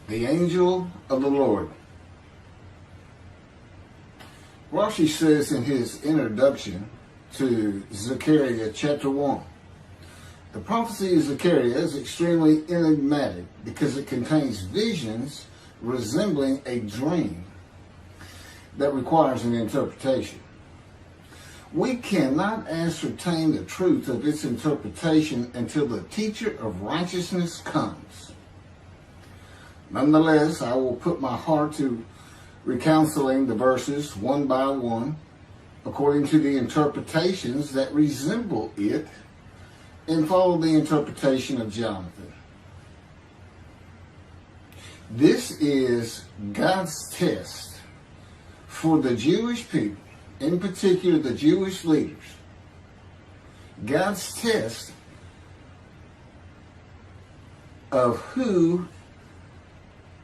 The angel of the Lord. Rashi says in his introduction to Zechariah Chapter One, the prophecy of Zechariah is extremely enigmatic because it contains visions resembling a dream that requires an interpretation. We cannot ascertain the truth of its interpretation until the teacher of righteousness comes. Nonetheless, I will put my heart to reconciling the verses one by one according to the interpretations that resemble it and follow the interpretation of Jonathan. This is God's test for the Jewish people, in particular the Jewish leaders. God's test of who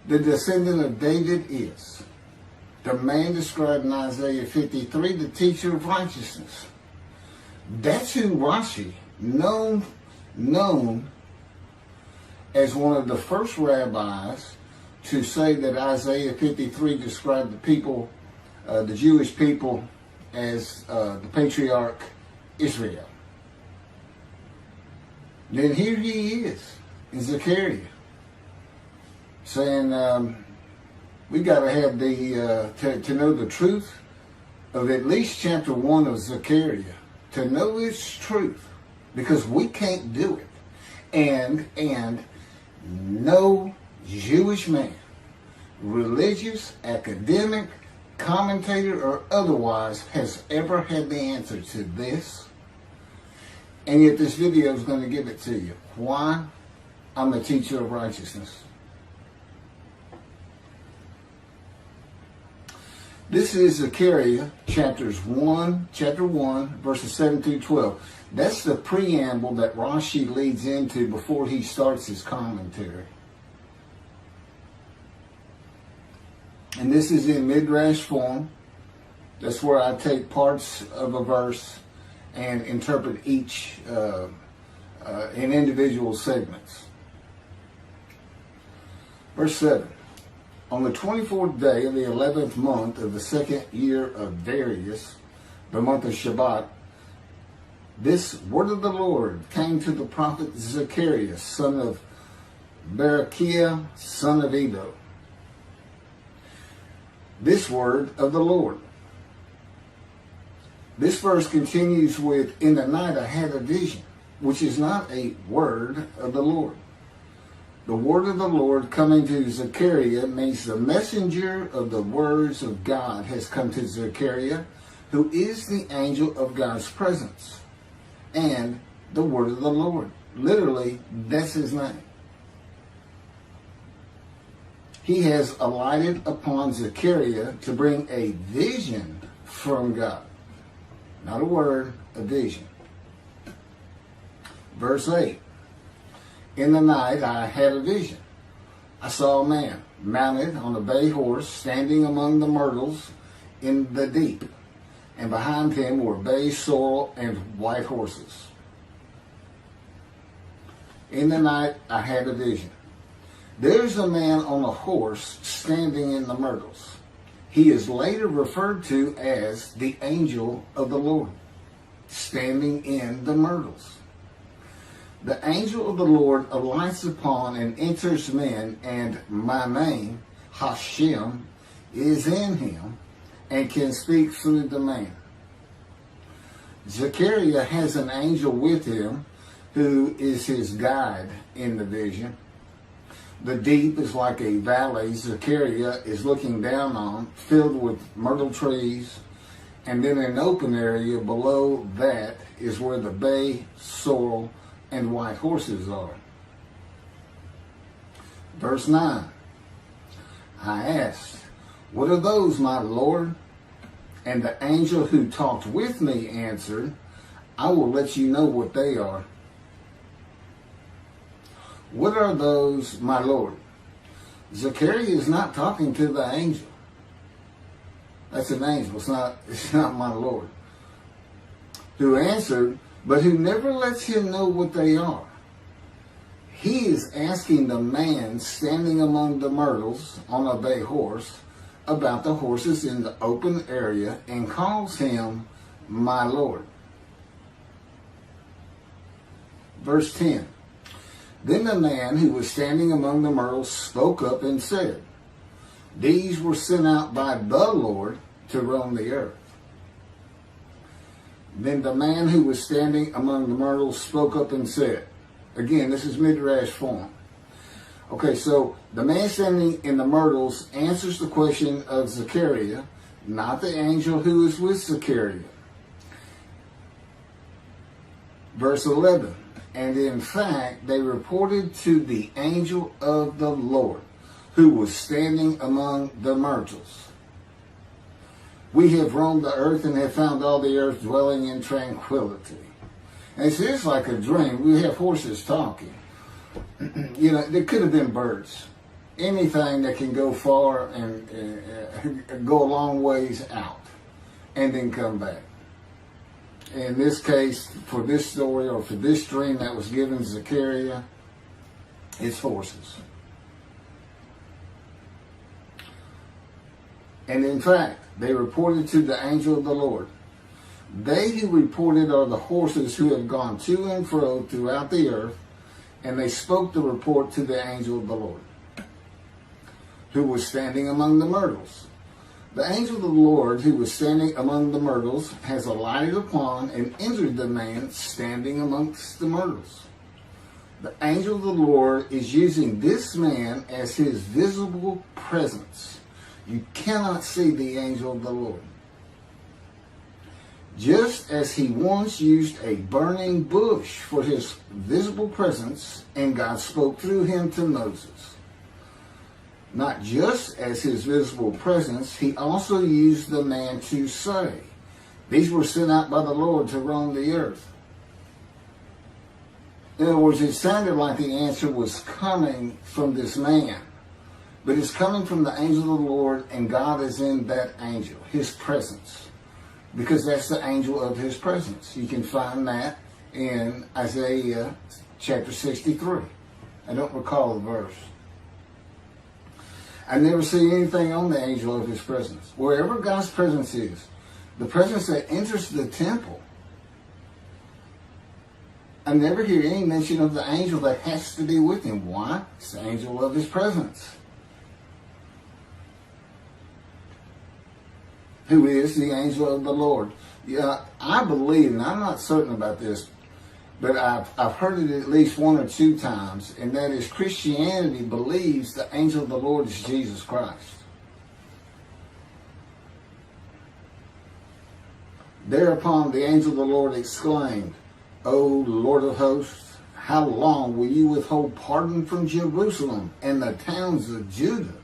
the descendant of David is. The man described in Isaiah 53, the teacher of righteousness. That's who Rashi, known as one of the first rabbis to say that Isaiah 53 described the people, the Jewish people, as the patriarch Israel. Then here he is in Zechariah saying, we got to have to know the truth of at least chapter 1 of Zechariah, to know its truth, because we can't do it. And no Jewish man, religious, academic, commentator, or otherwise, has ever had the answer to this. And yet this video is going to give it to you. Why? I'm a teacher of righteousness. This is Zechariah chapter 1, verses 7 through 12. That's the preamble that Rashi leads into before he starts his commentary. And this is in Midrash form. That's where I take parts of a verse and interpret each in individual segments. Verse 7. On the 24th day of the 11th month of the second year of Darius, the month of Shebat, this word of the Lord came to the prophet Zechariah, son of Berechiah, son of Iddo. This word of the Lord. This verse continues with, in the night I had a vision, which is not a word of the Lord. The word of the Lord coming to Zechariah means the messenger of the words of God has come to Zechariah, who is the angel of God's presence, and the word of the Lord. Literally, that's his name. He has alighted upon Zechariah to bring a vision from God. Not a word, a vision. Verse 8. In the night I had a vision. I saw a man mounted on a bay horse standing among the myrtles in the deep, and behind him were bay, sorrel, and white horses. In the night I had a vision. There's a man on a horse standing in the myrtles. He is later referred to as the angel of the Lord, standing in the myrtles. The angel of the Lord alights upon and enters men, and my name, Hashem, is in him and can speak through the man. Zechariah has an angel with him who is his guide in the vision. The deep is like a valley Zechariah is looking down on, filled with myrtle trees, and then an open area below that is where the bay, sorrel, and white horses are. Verse 9. I asked, what are those, my Lord? And the angel who talked with me answered, I will let you know what they are. What are those, my Lord? Zechariah is not talking to the angel. That's an angel. It's not my Lord. Who answered, but who never lets him know what they are. he is asking the man standing among the myrtles on a bay horse about the horses in the open area and calls him my Lord. Verse 10. Then the man who was standing among the myrtles spoke up and said, these were sent out by the Lord to roam the earth. Then the man who was standing among the myrtles spoke up and said, again, this is Midrash form. Okay, so the man standing in the myrtles answers the question of Zechariah, not the angel who is with Zechariah. Verse 11, and in fact, they reported to the angel of the Lord, who was standing among the myrtles. We have roamed the earth and have found all the earth dwelling in tranquility. And it's just like a dream. We have horses talking. You know, there could have been birds. Anything that can go far and go a long ways out and then come back. In this case, for this story or for this dream that was given to Zechariah, it's horses. And in fact, they reported to the angel of the Lord. They who reported are the horses who have gone to and fro throughout the earth, and they spoke the report to the angel of the Lord, who was standing among the myrtles. The angel of the Lord, who was standing among the myrtles, has alighted upon and entered the man standing amongst the myrtles. The angel of the Lord is using this man as his visible presence. You cannot see the angel of the Lord. Just as he once used a burning bush for his visible presence, and God spoke through him to Moses. Not just as his visible presence, he also used the man to say, these were sent out by the Lord to roam the earth. In other words, it sounded like the answer was coming from this man. But it's coming from the angel of the Lord, and God is in that angel, his presence. Because that's the angel of his presence. You can find that in Isaiah chapter 63. I don't recall the verse. I never see anything on the angel of his presence. Wherever God's presence is, the presence that enters the temple, I never hear any mention of the angel that has to be with him. Why? It's the angel of his presence, who is the angel of the Lord. Yeah, I believe, and I'm not certain about this, but I've heard it at least one or two times, and that is Christianity believes the angel of the Lord is Jesus Christ. Thereupon the angel of the Lord exclaimed, O Lord of hosts, how long will you withhold pardon from Jerusalem and the towns of Judah,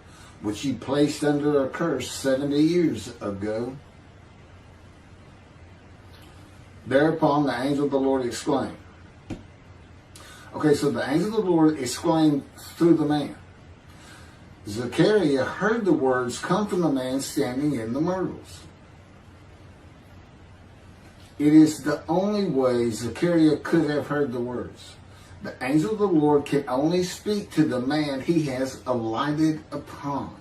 which you placed under a curse 70 years ago? Thereupon the angel of the Lord exclaimed. Okay, so the angel of the Lord exclaimed through the man. Zechariah heard the words come from the man standing in the myrtles. It is the only way Zechariah could have heard the words. The angel of the Lord can only speak to the man he has alighted upon.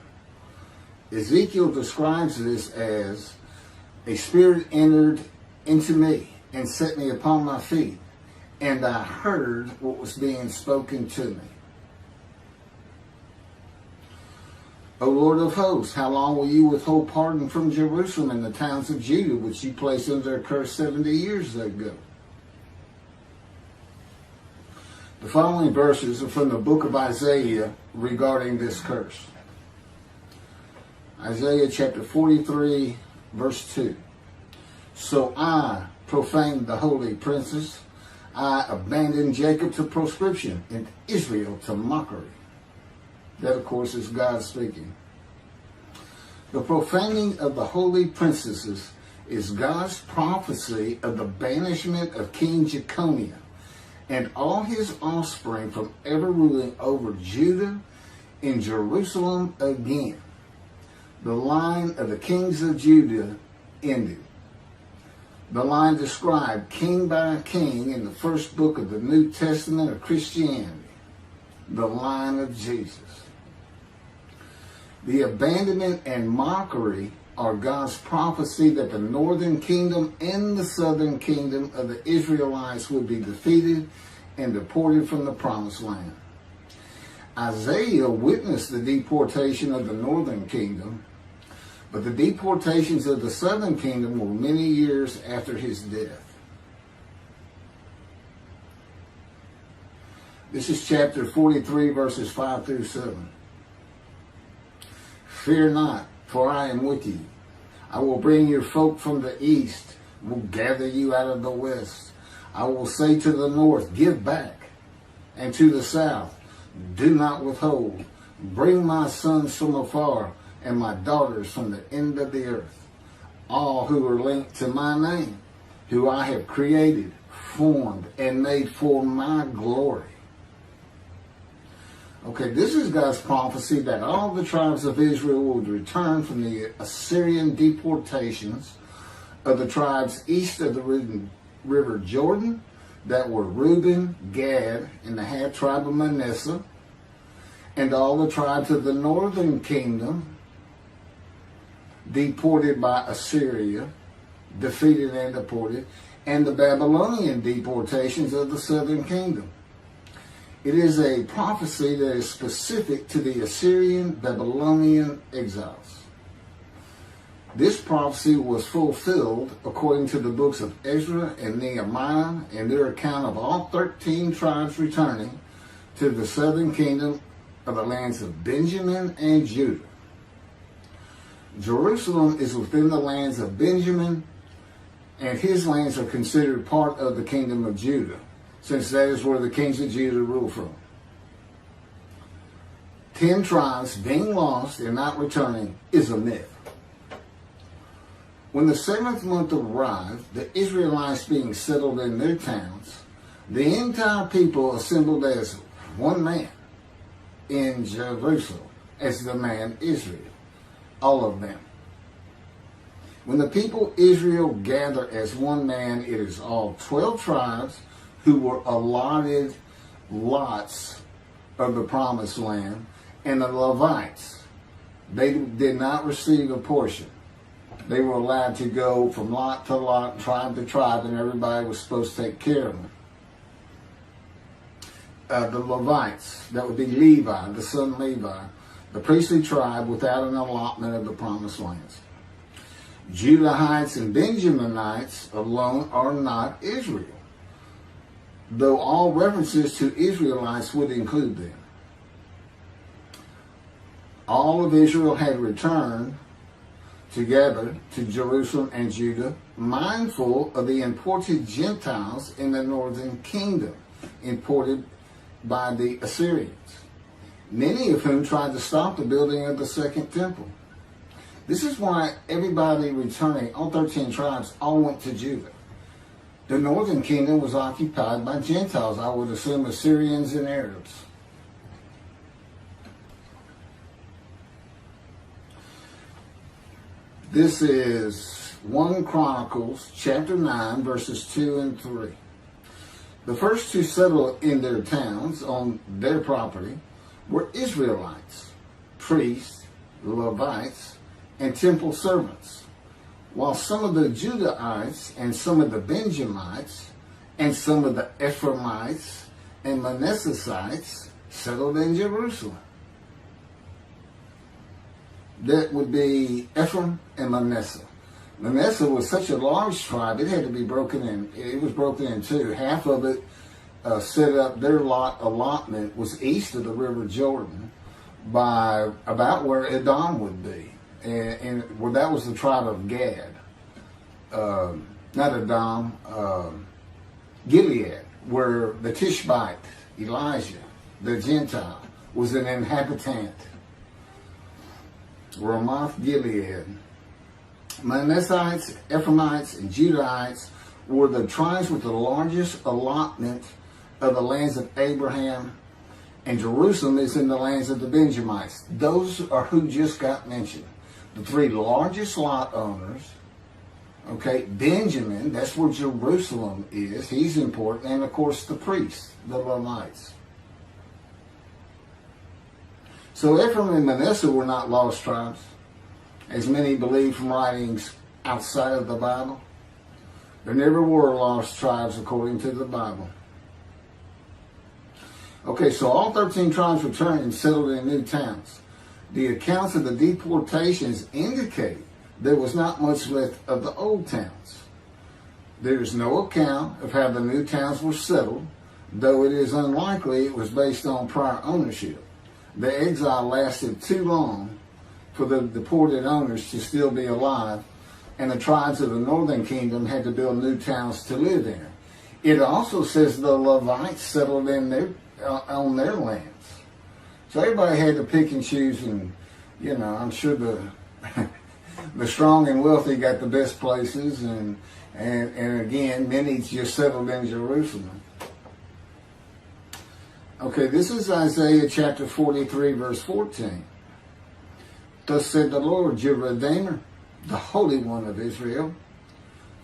Ezekiel describes this as, a spirit entered into me and set me upon my feet, and I heard what was being spoken to me. O Lord of hosts, how long will you withhold pardon from Jerusalem and the towns of Judah, which you placed under a curse 70 years ago? The following verses are from the book of Isaiah regarding this curse. Isaiah chapter 43, verse 2. So I profaned the holy princes. I abandoned Jacob to proscription and Israel to mockery. That, of course, is God speaking. The profaning of the holy princesses is God's prophecy of the banishment of King Jeconiah and all his offspring from ever ruling over Judah and Jerusalem again. The line of the kings of Judah ended. The line described king by king in the first book of the New Testament of Christianity. the line of Jesus. The abandonment and mockery are God's prophecy that the northern kingdom and the southern kingdom of the Israelites would be defeated and deported from the promised land. Isaiah witnessed the deportation of the northern kingdom, but the deportations of the southern kingdom were many years after his death. This is chapter 43, verses 5 through 7. Fear not, for I am with you. I will bring your folk from the east, will gather you out of the west. I will say to the north, give back, and to the south, do not withhold. Bring my sons from afar, and my daughters from the end of the earth. All who are linked to my name, who I have created, formed, and made for my glory. Okay, this is God's prophecy that all the tribes of Israel would return from the Assyrian deportations of the tribes east of the river Jordan, that were Reuben, Gad, and the half-tribe of Manasseh, and all the tribes of the northern kingdom deported by Assyria, defeated and deported, and the Babylonian deportations of the southern kingdom. It is a prophecy that is specific to the Assyrian Babylonian exiles. This prophecy was fulfilled according to the books of Ezra and Nehemiah and their account of all 13 tribes returning to the southern kingdom of the lands of Benjamin and Judah. Jerusalem is within the lands of Benjamin, and his lands are considered part of the kingdom of Judah, since that is where the kings of Judah rule from. 10 tribes being lost and not returning is a myth. When the 7th month arrived, the Israelites being settled in their towns, the entire people assembled as one man in Jerusalem, as the man Israel, all of them. When the people Israel gather as one man, it is all 12 tribes who were allotted lots of the promised land, and the Levites. They did not receive a portion. They were allowed to go from lot to lot, tribe to tribe, and everybody was supposed to take care of them. The Levites, that would be Levi, the son of Levi, the priestly tribe without an allotment of the promised lands. Judahites and Benjaminites alone are not Israel, though all references to Israelites would include them. All of Israel had returned together to Jerusalem and Judah, mindful of the imported Gentiles in the northern kingdom, imported by the Assyrians, many of whom tried to stop the building of the second temple. This is why everybody returning, all 13 tribes, all went to Judah. The northern kingdom was occupied by Gentiles, I would assume Assyrians and Arabs. This is 1 Chronicles chapter 9, verses 2 and 3. The first to settle in their towns on their property were Israelites, priests, Levites, and temple servants, while some of the Judahites and some of the Benjamites and some of the Ephraimites and Manassesites settled in Jerusalem. That would be Ephraim and Manasseh. Manasseh was such a large tribe, it had to be broken in. It was broken in two. Half of it set up, their allotment was east of the river Jordan by about where Edom would be. And well, that was the tribe of Gad. Not Edom, Gilead, where the Tishbite, Elijah, the Gentile, was an inhabitant. Ramoth Gilead. Manassites, Ephraimites, and Judahites were the tribes with the largest allotment of the lands of Abraham, and Jerusalem is in the lands of the Benjamites. Those are who just got mentioned. The 3 largest lot owners. Okay, Benjamin, that's where Jerusalem is. He's important. And of course the priests, the Levites. So Ephraim and Manasseh were not lost tribes, as many believe from writings outside of the Bible. There never were lost tribes according to the Bible. Okay, so all 13 tribes returned and settled in new towns. The accounts of the deportations indicate there was not much left of the old towns. There is no account of how the new towns were settled, though it is unlikely it was based on prior ownership. The exile lasted too long for the deported owners to still be alive, and the tribes of the northern kingdom had to build new towns to live in. It also says the Levites settled in on their lands. So everybody had to pick and choose, and I'm sure the strong and wealthy got the best places, and again, many just settled in Jerusalem. Okay, this is Isaiah chapter 43, verse 14. Thus said the Lord, your Redeemer, the Holy One of Israel,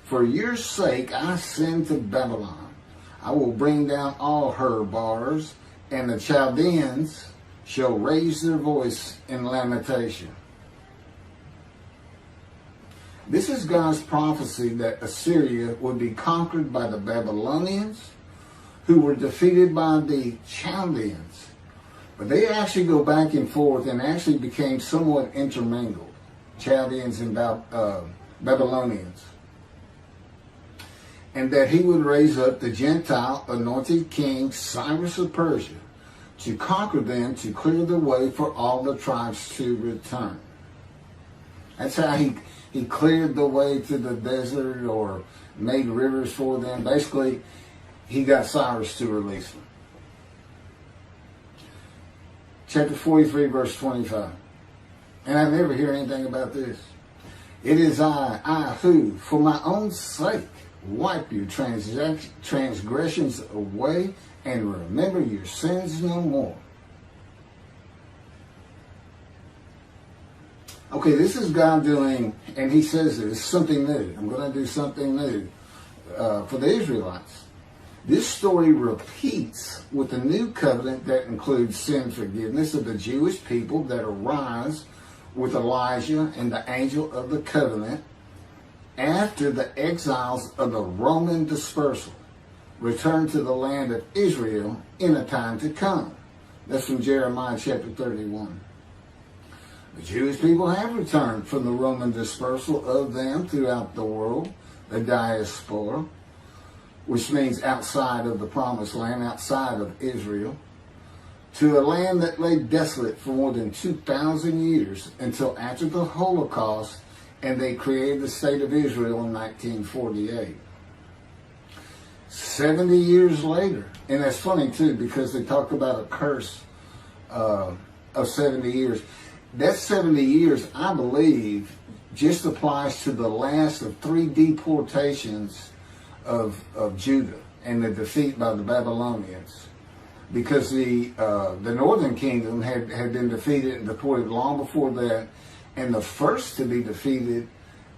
for your sake I send to Babylon. I will bring down all her bars, and the Chaldeans shall raise their voice in lamentation. This is God's prophecy that Assyria would be conquered by the Babylonians, who were defeated by the Chaldeans. But they actually go back and forth and actually became somewhat intermingled, Chaldeans and Babylonians. And that he would raise up the Gentile anointed king Cyrus of Persia to conquer them, to clear the way for all the tribes to return. That's how he cleared the way to the desert or made rivers for them. Basically, he got Cyrus to release them. Chapter 43, verse 25. And I never hear anything about this. It is I who, for my own sake, wipe your transgressions away and remember your sins no more. Okay, this is God doing, and he says this, something new. I'm going to do something new for the Israelites. This story repeats with the new covenant that includes sin forgiveness of the Jewish people that arise with Elijah and the angel of the covenant after the exiles of the Roman dispersal return to the land of Israel in a time to come. That's from Jeremiah chapter 31. The Jewish people have returned from the Roman dispersal of them throughout the world, the diaspora, which means outside of the promised land, outside of Israel, to a land that lay desolate for more than 2,000 years until after the Holocaust, and they created the state of Israel in 1948. 70 years later, and that's funny too, because they talk about a curse of 70 years. That 70 years, I believe, just applies to the last of 3 deportations of Judah and the defeat by the Babylonians. Because the northern kingdom had been defeated and deported long before that, and the first to be defeated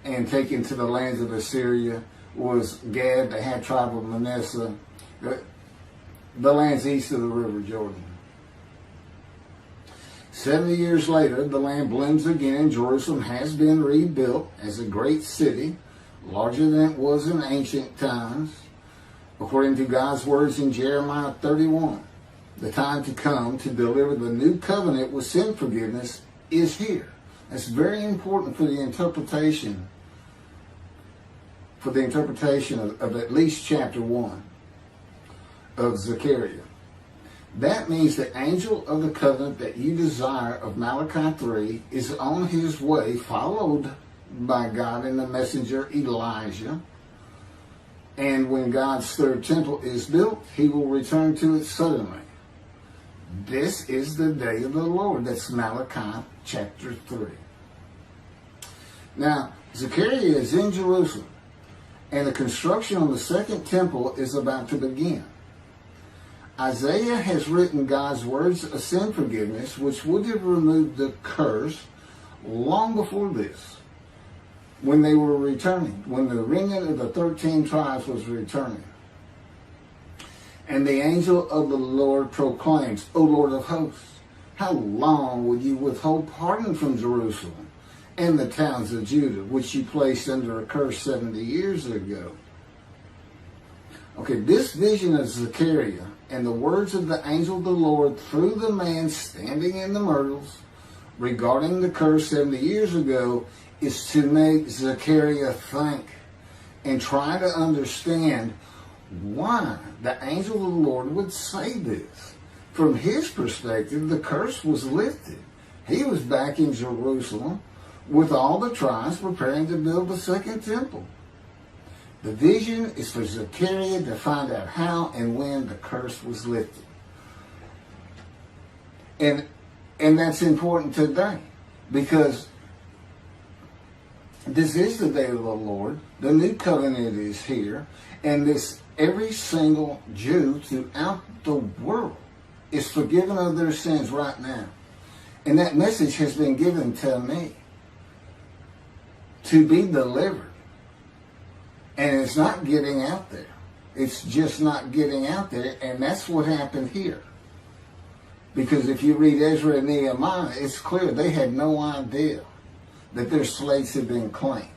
and taken to the lands of Assyria was Gad, the half tribe of Manasseh, the lands east of the river Jordan. 70 years later, the land blooms again, and Jerusalem has been rebuilt as a great city, larger than it was in ancient times, according to God's words in Jeremiah 31. The time to come to deliver the new covenant with sin forgiveness is here. That's very important for the interpretation of at least chapter 1 of Zechariah. That means the angel of the covenant that you desire of Malachi 3 is on his way, followed by God and the messenger Elijah. And when God's third temple is built, he will return to it suddenly. This is the day of the Lord. That's Malachi chapter 3. Now, Zechariah is in Jerusalem, and the construction on the second temple is about to begin. Isaiah has written God's words of sin forgiveness, which would have removed the curse long before this, when they were returning, when the remnant of the 13 tribes was returning. And the angel of the Lord proclaims, O Lord of hosts, How long will you withhold pardon from Jerusalem and the towns of Judah, which you placed under a curse 70 years ago? Okay, this vision of Zechariah and the words of the angel of the Lord through the man standing in the myrtles regarding the curse 70 years ago is to make Zechariah think and try to understand why the angel of the Lord would say this. From his perspective, the curse was lifted. He was back in Jerusalem with all the tribes preparing to build the second temple. The vision is for Zechariah to find out how and when the curse was lifted. And that's important today, because this is the day of the Lord. The new covenant is here, and every single Jew throughout the world is forgiven of their sins right now. And that message has been given to me to be delivered. And it's not getting out there. It's just not getting out there, and that's what happened here. Because if you read Ezra and Nehemiah, it's clear they had no idea that their slates had been claimed.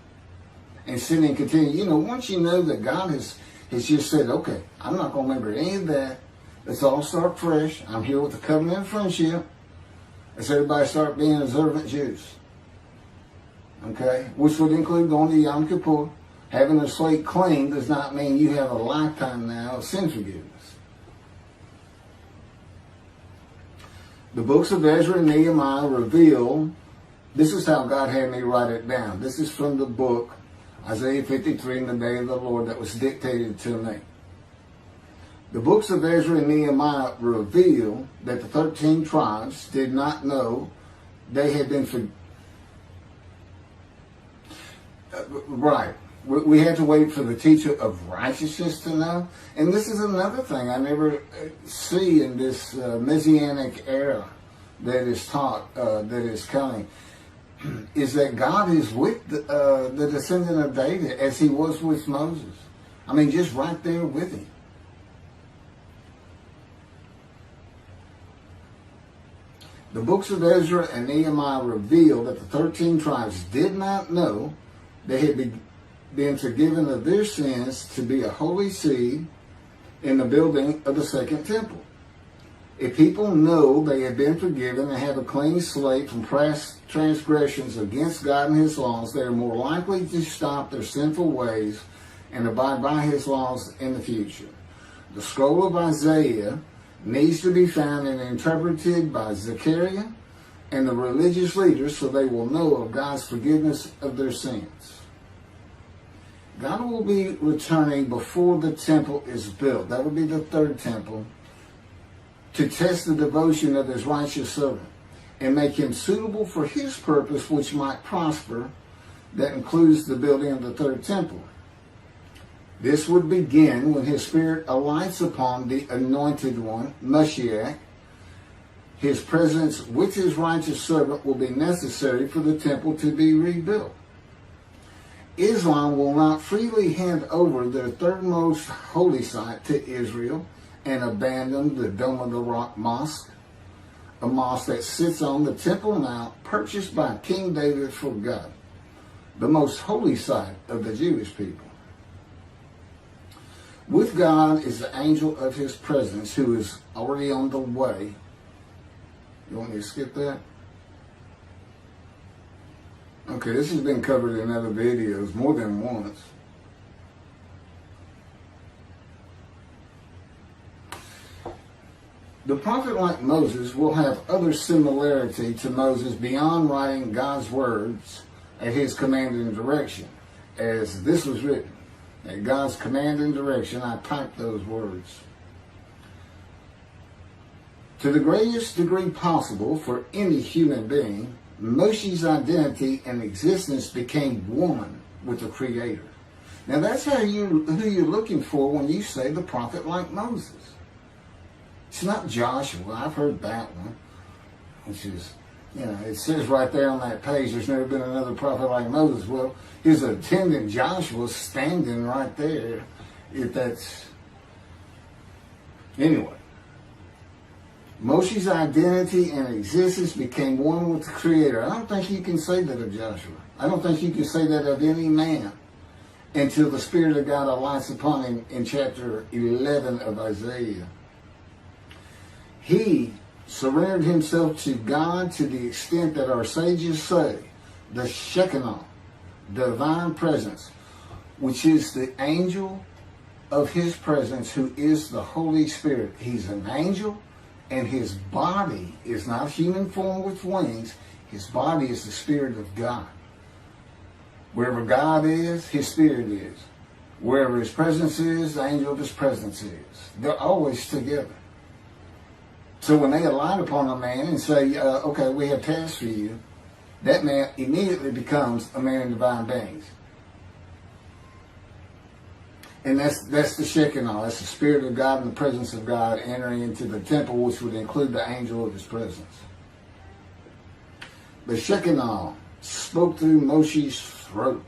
And sin and continue. Once you know that God has just said, okay, I'm not going to remember any of that. Let's all start fresh. I'm here with the covenant of friendship. Let's everybody start being observant Jews. Okay? Which would include going to Yom Kippur. Having a slate clean does not mean you have a lifetime now of sin forgiveness. The books of Ezra and Nehemiah reveal, this is how God had me write it down. This is from the book, Isaiah 53, in the day of the Lord, that was dictated to me. The books of Ezra and Nehemiah reveal that the 13 tribes did not know they had been forgiven. Right. We had to wait for the teacher of righteousness to know. And this is another thing I never see in this Messianic era that is taught, that is coming, is that God is with the descendant of David as he was with Moses. I mean, just right there with him. The books of Ezra and Nehemiah reveal that the 13 tribes did not know they had been forgiven of their sins to be a holy seed in the building of the second temple. If people know they have been forgiven and have a clean slate from past transgressions against God and his laws, they are more likely to stop their sinful ways and abide by his laws in the future. The scroll of Isaiah needs to be found and interpreted by Zechariah and the religious leaders so they will know of God's forgiveness of their sins. God will be returning before the temple is built. That would be the third temple, to test the devotion of his righteous servant and make him suitable for his purpose, which might prosper. That includes the building of the third temple. This would begin when his spirit alights upon the anointed one, Moshiach. His presence with his righteous servant will be necessary for the temple to be rebuilt. Islam will not freely hand over their third most holy site to Israel and abandon the Dome of the Rock Mosque, a mosque that sits on the Temple Mount purchased by King David for God, the most holy site of the Jewish people. With God is the angel of his presence who is already on the way. You want me to skip that? Okay, this has been covered in other videos more than once. The prophet like Moses will have other similarity to Moses beyond writing God's words at his command and direction. As this was written, at God's command and direction, I typed those words. To the greatest degree possible for any human being, Moshe's identity and existence became one with the Creator. Now that's who you're looking for when you say the prophet like Moses. It's not Joshua. I've heard that one. Which is, it says right there on that page, there's never been another prophet like Moses. Well, his attendant Joshua standing right there. If that's... Anyway. Moshe's identity and existence became one with the Creator. I don't think you can say that of Joshua. I don't think you can say that of any man until the Spirit of God alights upon him in chapter 11 of Isaiah. He surrendered himself to God to the extent that our sages say the Shekinah, divine presence, which is the angel of his presence, who is the Holy Spirit. He's an angel, and his body is not human form with wings. His body is the Spirit of God. Wherever God is, his Spirit is. Wherever his presence is, the angel of his presence is. They're always together. So when they alight upon a man and say, okay, we have tasks for you, that man immediately becomes a man in divine beings. And that's the Shekinah. That's the Spirit of God and the presence of God entering into the temple, which would include the angel of his presence. The Shekinah spoke through Moshe's throat.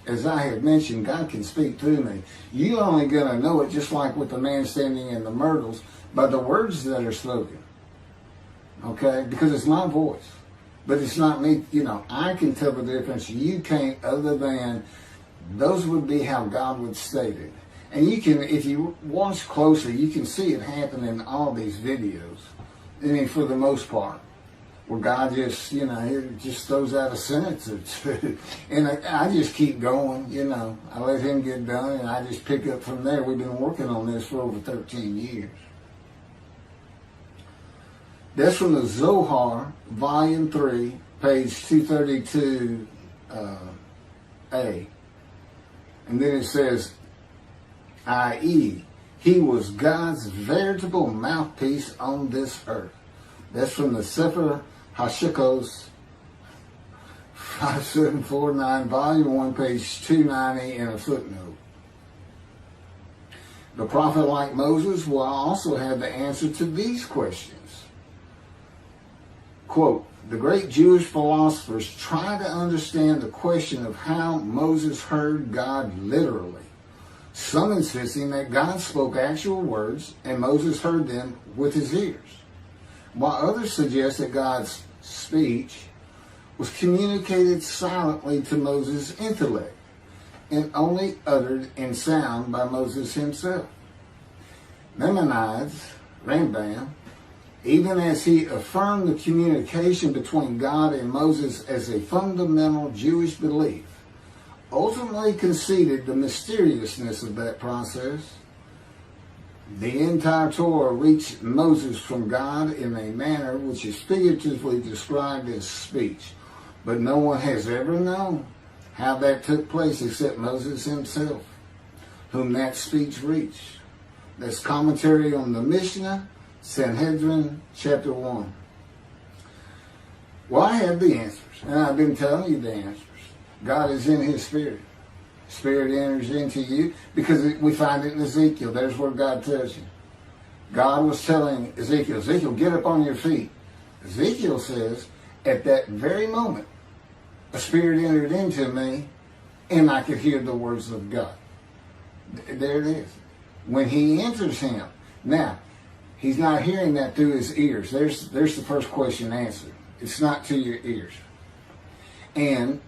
As I have mentioned, God can speak through me. You're only going to know it, just like with the man standing in the myrtles, by the words that are spoken. Okay? Because it's my voice. But it's not me. You know, I can tell the difference. You can't, other than those would be how God would state it. And you can, if you watch closely, you can see it happen in all these videos. I mean, for the most part. Where God just, you know, he just throws out a sentence or two. And I just keep going, you know. I let him get done and I just pick up from there. We've been working on this for over 13 years. That's from the Zohar, Volume 3, page 232A. And then it says, i.e., he was God's veritable mouthpiece on this earth. That's from the Sefer Hashikos 5749, Volume 1, page 290, and a footnote. The prophet, like Moses, will also have the answer to these questions. Quote, the great Jewish philosophers try to understand the question of how Moses heard God literally. Some insisting that God spoke actual words and Moses heard them with his ears, while others suggest that God's speech was communicated silently to Moses' intellect and only uttered in sound by Moses himself. Maimonides, Rambam, even as he affirmed the communication between God and Moses as a fundamental Jewish belief, ultimately conceded the mysteriousness of that process. The entire Torah reached Moses from God in a manner which is figuratively described as speech, but no one has ever known how that took place except Moses himself, whom that speech reached. That's commentary on the Mishnah, Sanhedrin, Chapter 1. Well, I have the answers, and I've been telling you the answers. God is in his Spirit. Spirit enters into you because we find it in Ezekiel. There's where God tells you. God was telling Ezekiel, get up on your feet. Ezekiel says, at that very moment, a spirit entered into me and I could hear the words of God. There it is. When he enters him. Now, he's not hearing that through his ears. There's the first question answered. It's not to your ears. And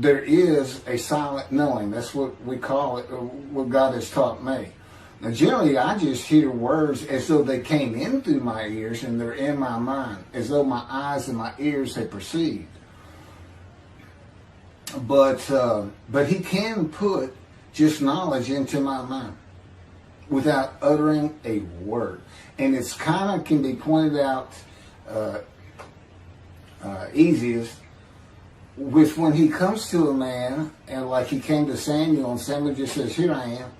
there is a silent knowing. That's what we call it, what God has taught me. Now, generally, I just hear words as though they came in through my ears and they're in my mind, as though my eyes and my ears have perceived. But he can put just knowledge into my mind without uttering a word. And it's kind of can be pointed out easiest with when he comes to a man, and like he came to Samuel, and Samuel just says, here I am.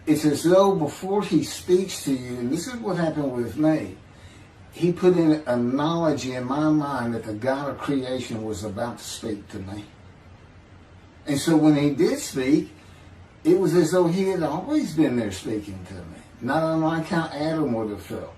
It's as though before he speaks to you, and this is what happened with me, he put in a knowledge in my mind that the God of creation was about to speak to me. And so when he did speak, it was as though he had always been there speaking to me. Not unlike how Adam would have felt.